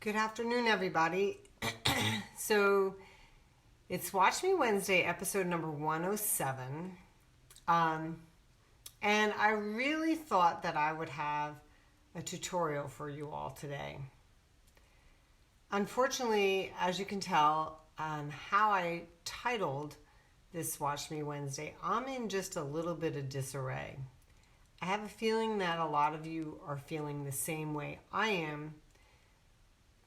Good afternoon, everybody. So it's Watch Me Wednesday, episode number 107. And I really thought that I would have a tutorial for you all today. Unfortunately, as you can tell, how I titled this Watch Me Wednesday, I'm in just a little bit of disarray. I have a feeling that a lot of you are feeling the same way I am.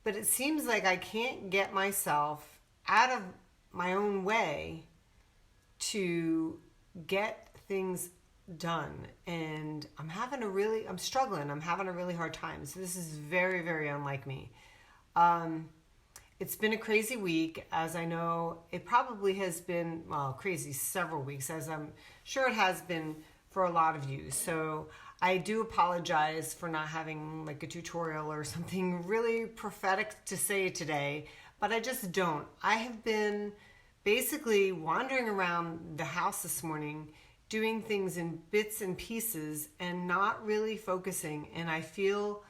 But it seems like I can't get myself out of my own way to get things done. And I'm struggling. I'm having a really hard time. So this is very, very unlike me. It's been a crazy week, as I know it probably has been, crazy several weeks, as I'm sure it has been for a lot of you. So I do apologize for not having like a tutorial or something really prophetic to say today, but I just don't. I have been basically wandering around the house this morning, doing things in bits and pieces and not really focusing. And I feel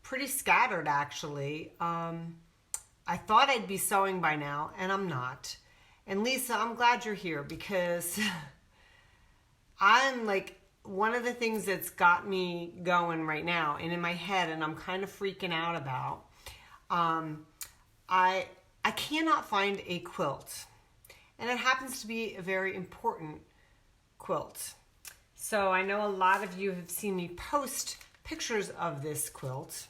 pretty scattered, actually. I thought I'd be sewing by now, and I'm not. And Lisa, I'm glad you're here because I'm like, one of the things that's got me going right now and in my head, and I'm kind of freaking out about, I cannot find a quilt. And it happens to be a very important quilt. So I know a lot of you have seen me post pictures of this quilt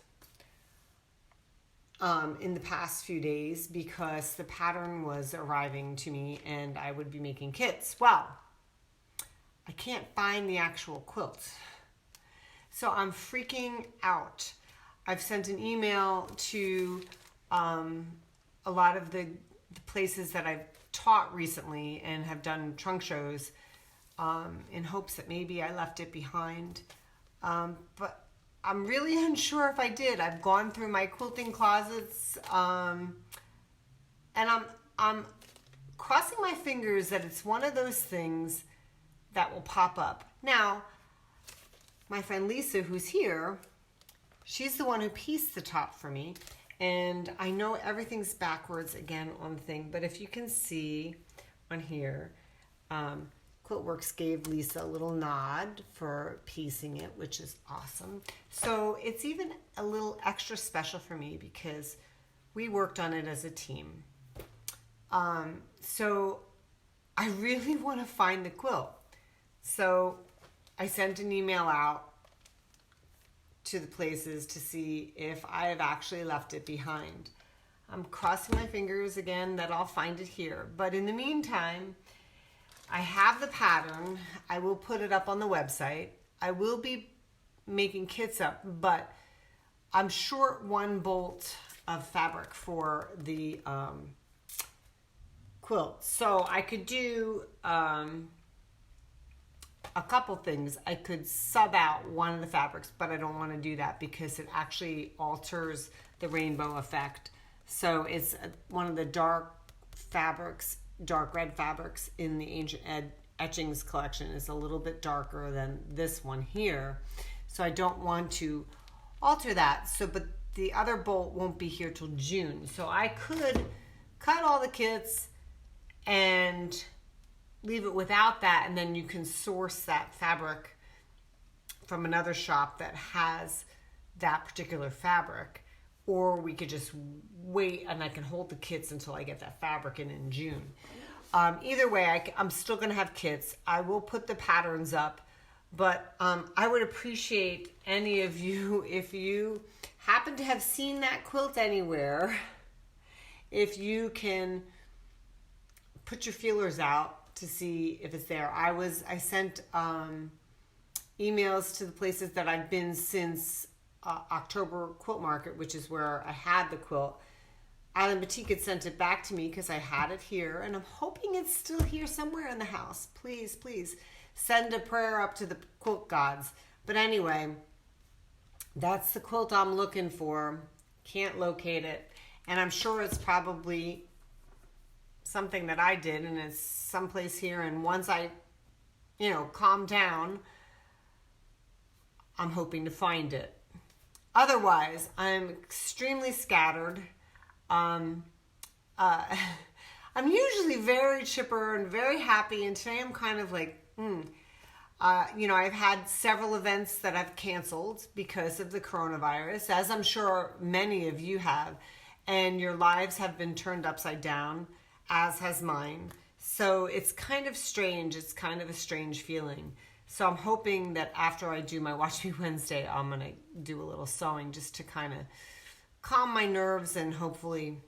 in the past few days because the pattern was arriving to me and I would be making kits. Well, I can't find the actual quilt. So I'm freaking out. I've sent an email to a lot of the places that I've taught recently and have done trunk shows in hopes that maybe I left it behind. But I'm really unsure if I did. I've gone through my quilting closets and I'm crossing my fingers that it's one of those things that will pop up. Now, my friend Lisa, who's here, she's the one who pieced the top for me. And I know everything's backwards again on the thing, but if you can see on here, CVQuiltworks gave Lisa a little nod for piecing it, which is awesome. So it's even a little extra special for me because we worked on it as a team. So I really want to find the quilt. So I sent an email out to the places to see if I have actually left it behind. I'm crossing my fingers again that I'll find it here. But in the meantime, I have the pattern. I will put it up on the website. I will be making kits up, but I'm short one bolt of fabric for the quilt. So I could do a couple things. I could sub out one of the fabrics, but I don't want to do that because it actually alters the rainbow effect. So it's one of the dark fabrics, dark red fabrics in the Ancient Etchings collection is a little bit darker than this one here. So I don't want to alter that. So, but the other bolt won't be here till June. So I could cut all the kits and leave it without that, and then you can source that fabric from another shop that has that particular fabric, or we could just wait and I can hold the kits until I get that fabric in June. Either way, I'm still going to have kits. I will put the patterns up, but I would appreciate any of you, if you happen to have seen that quilt anywhere, if you can put your feelers out to see if it's there. I sent emails to the places that I've been since October Quilt Market, which is where I had the quilt. Island Boutique had sent it back to me because I had it here, and I'm hoping it's still here somewhere in the house. Please, please send a prayer up to the quilt gods. But anyway, that's the quilt I'm looking for. Can't locate it, and I'm sure it's probably something that I did, and it's someplace here, and once I calm down, I'm hoping to find it. otherwise, I'm extremely scattered. Um, uh, I'm usually very chipper and very happy, and today I'm kind of like, I've had several events that I've canceled because of the coronavirus, as I'm sure many of you have, and your lives have been turned upside down, as has mine. So it's kind of strange. It's kind of a strange feeling. So I'm hoping that after I do my Watch Me Wednesday, I'm going to do a little sewing just to kind of calm my nerves, and hopefully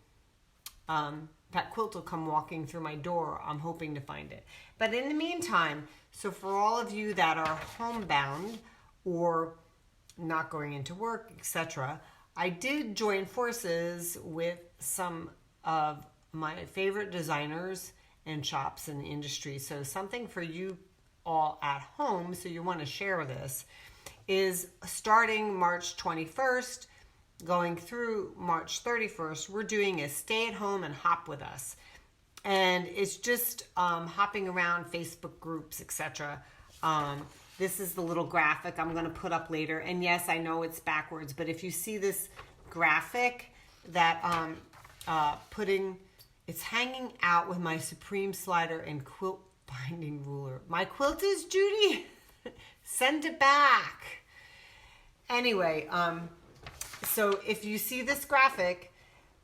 that quilt will come walking through my door. I'm hoping to find it. But in the meantime, so for all of you that are homebound or not going into work, etc., I did join forces with some of my favorite designers and shops in the industry. So something for you all at home, so you want to share this, is starting March 21st, going through March 31st, we're doing a stay at home and hop with us. And it's just hopping around Facebook groups, etc. This is the little graphic I'm going to put up later. And yes, I know it's backwards, but if you see this graphic that it's hanging out with my Supreme slider and quilt binding ruler. My quilt is, Judy? Send it back. Anyway, so if you see this graphic,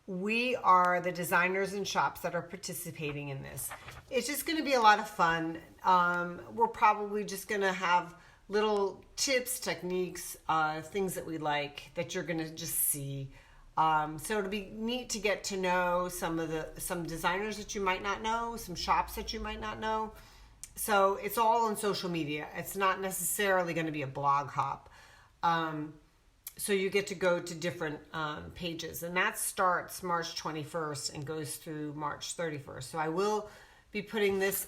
we are the designers and shops that are participating in this. It's just going to be a lot of fun. We're probably just going to have little tips, techniques, things that we like that you're going to just see. So it'll be neat to get to know some designers that you might not know, some shops that you might not know. So it's all on social media. It's not necessarily going to be a blog hop. So you get to go to different pages, and that starts March 21st and goes through March 31st. So I will be putting this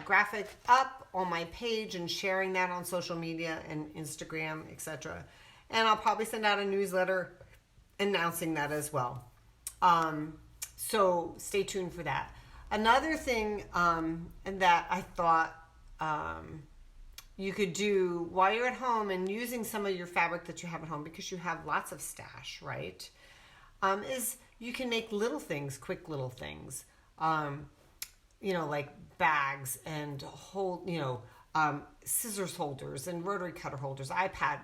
graphic up on my page and sharing that on social media and Instagram, etc. And I'll probably send out a newsletter announcing that as well. So stay tuned for that. Another thing and that I thought you could do while you're at home and using some of your fabric that you have at home, because you have lots of stash, right? Is you can make little things, quick little things, like bags and scissors holders and rotary cutter holders, iPad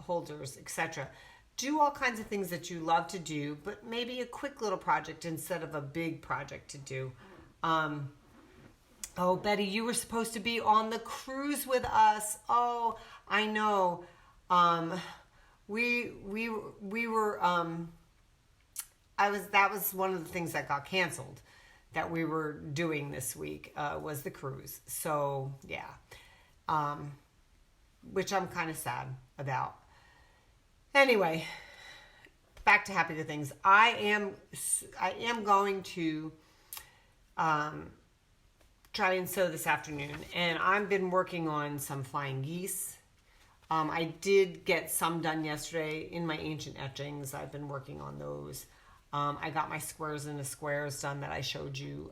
holders, etc. Do all kinds of things that you love to do, but maybe a quick little project instead of a big project to do. Oh, Betty, you were supposed to be on the cruise with us. Oh, I know. We were. That was one of the things that got canceled, that we were doing this week, was the cruise. So yeah, which I'm kind of sad about. Anyway, back to happy good things. I am going to try and sew this afternoon, and I've been working on some flying geese. I did get some done yesterday in my ancient etchings. I've been working on those. I got my squares into squares done that I showed you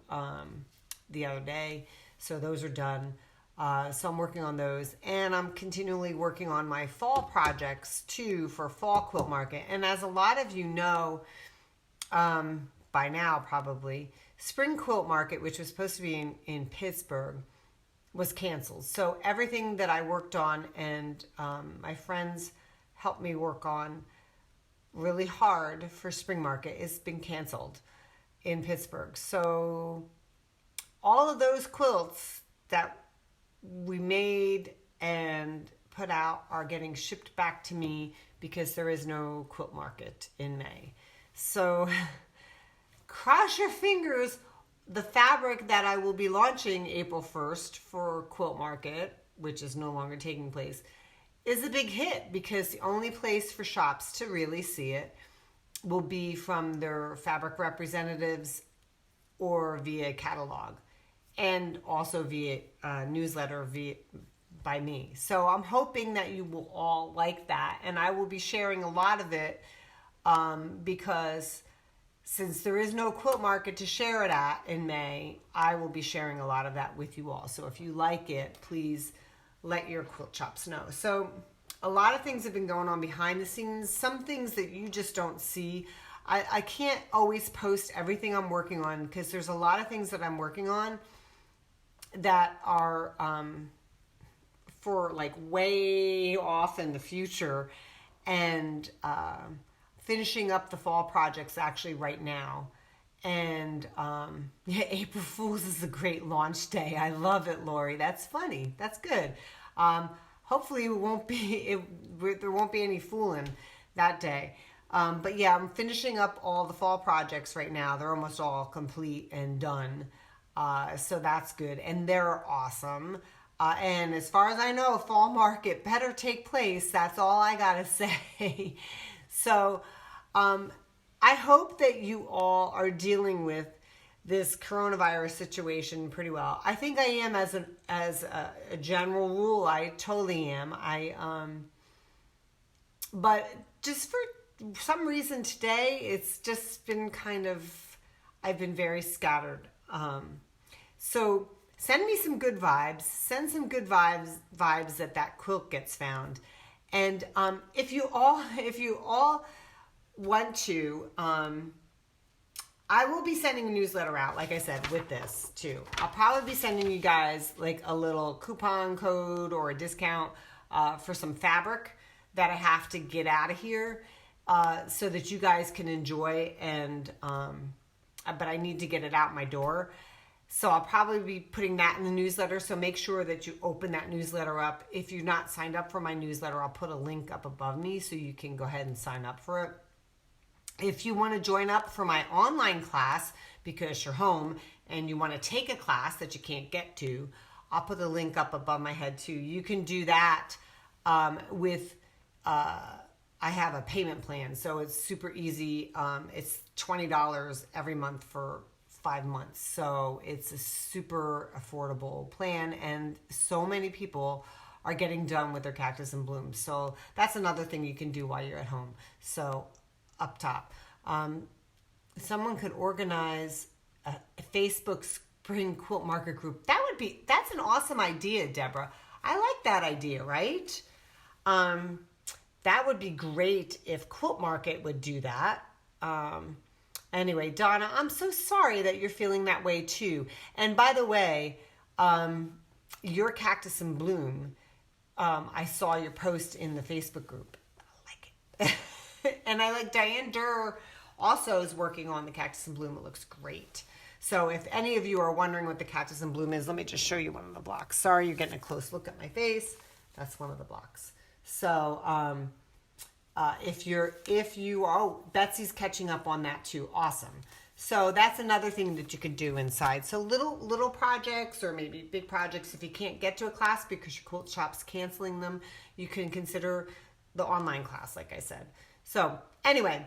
the other day, so those are done. So I'm working on those, and I'm continually working on my fall projects too for Fall Quilt Market. And as a lot of you know, by now probably, Spring Quilt Market, which was supposed to be in Pittsburgh, was canceled. So everything that I worked on and my friends helped me work on really hard for Spring Market has been canceled in Pittsburgh. So all of those quilts that we made and put out are getting shipped back to me because there is no quilt market in May. So cross your fingers. The fabric that I will be launching April 1st for Quilt Market, which is no longer taking place, is a big hit, because the only place for shops to really see it will be from their fabric representatives or via catalog, and also via newsletter by me. So I'm hoping that you will all like that, and I will be sharing a lot of it because since there is no quilt market to share it at in May, I will be sharing a lot of that with you all. So if you like it, please let your quilt shops know. So a lot of things have been going on behind the scenes, some things that you just don't see. I can't always post everything I'm working on because there's a lot of things that I'm working on that are for like way off in the future, and finishing up the fall projects actually right now. And yeah, April Fool's is a great launch day. I love it, Lori. That's funny. That's good. Hopefully there won't be any fooling that day. But yeah, I'm finishing up all the fall projects right now. They're almost all complete and done. So that's good. And they're awesome. And as far as I know, fall market better take place. That's all I got to say. So I hope that you all are dealing with this coronavirus situation pretty well. I think I am as a general rule. I totally am. But just for some reason today, it's just been I've been very scattered. So send me some good vibes. Send some good vibes that quilt gets found. And if you all want to, I will be sending a newsletter out, like I said, with this too. I'll probably be sending you guys like a little coupon code or a discount for some fabric that I have to get out of here so that you guys can enjoy. And but I need to get it out my door. So I'll probably be putting that in the newsletter. So make sure that you open that newsletter up. If you're not signed up for my newsletter, I'll put a link up above me so you can go ahead and sign up for it. If you want to join up for my online class because you're home and you want to take a class that you can't get to, I'll put the link up above my head too. You can do that with, I have a payment plan, so it's super easy. It's $20 every month for 5 months. So it's a super affordable plan, and so many people are getting done with their cactus and blooms. So that's another thing you can do while you're at home. So up top, someone could organize a Facebook spring quilt market group. That's an awesome idea, Deborah. I like that idea, right? That would be great if Quilt Market would do that. Anyway, Donna, I'm so sorry that you're feeling that way too. And by the way, your Cactus in Bloom, I saw your post in the Facebook group. I like it. And I like Diane Durr also is working on the Cactus in Bloom. It looks great. So if any of you are wondering what the Cactus in Bloom is, let me just show you one of the blocks. Sorry, you're getting a close look at my face. That's one of the blocks. So Betsy's catching up on that too. Awesome. So that's another thing that you could do inside. So little projects or maybe big projects. If you can't get to a class because your quilt shop's canceling them, you can consider the online class, like I said. So anyway,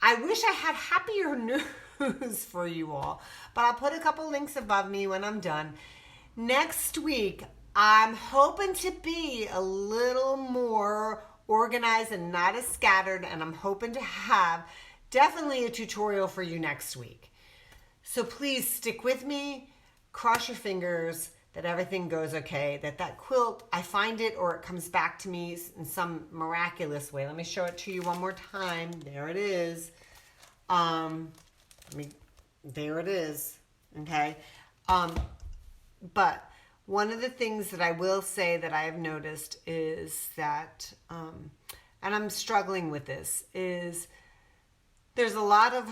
I wish I had happier news for you all, but I'll put a couple links above me when I'm done. Next week, I'm hoping to be a little more organized and not as scattered, and I'm hoping to have definitely a tutorial for you next week. So please stick with me, cross your fingers that everything goes okay, that quilt, I find it or it comes back to me in some miraculous way. Let me show it to you one more time. There it is. There it is. Okay. But one of the things that I will say that I have noticed is that, and I'm struggling with this, is there's a lot of,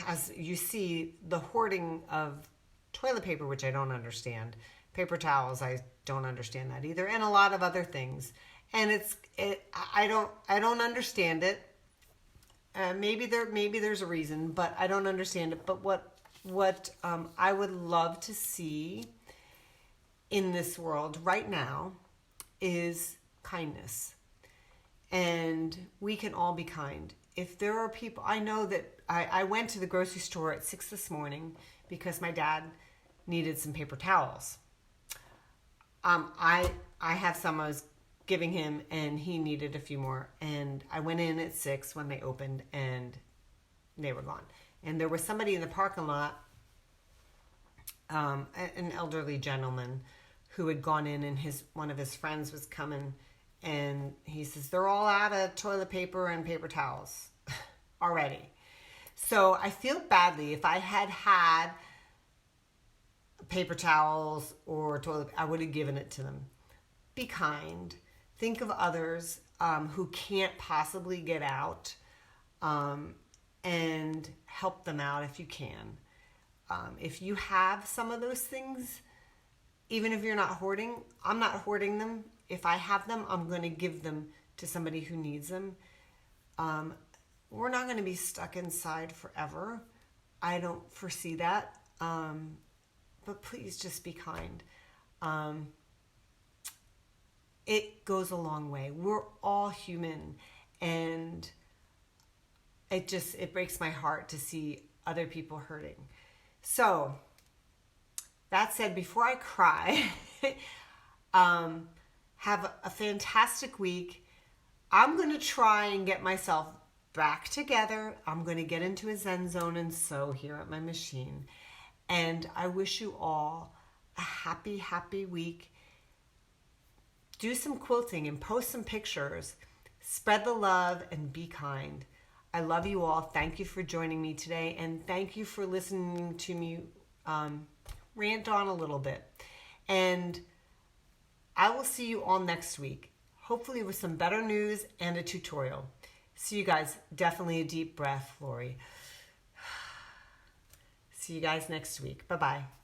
as you see, the hoarding of toilet paper, which I don't understand. Paper towels, I don't understand that either, and a lot of other things. And I don't understand it. Maybe there's a reason, but I don't understand it. But what I would love to see in this world right now is kindness. And we can all be kind. If there are people, I know that I went to the grocery store at 6 this morning because my dad needed some paper towels. I have some I was giving him and he needed a few more. And I went in at 6 when they opened and they were gone. And there was somebody in the parking lot, an elderly gentleman who had gone in and one of his friends was coming And he says, they're all out of toilet paper and paper towels already. So I feel badly. If I had had paper towels or toilet, I would have given it to them. Be kind. Think of others who can't possibly get out, and help them out if you can. If you have some of those things, even if you're not hoarding, I'm not hoarding them. If I have them, I'm going to give them to somebody who needs them. We're not going to be stuck inside forever. I don't foresee that. But please just be kind. It goes a long way. We're all human, and it breaks my heart to see other people hurting. So that said, before I cry, have a fantastic week. I'm going to try and get myself back together. I'm going to get into a Zen zone and sew here at my machine. And I wish you all a happy, happy week. Do some quilting and post some pictures. Spread the love and be kind. I love you all. Thank you for joining me today. And thank you for listening to me rant on a little bit. And I will see you all next week, hopefully with some better news and a tutorial. See you guys. Definitely a deep breath, Lori. See you guys next week. Bye-bye.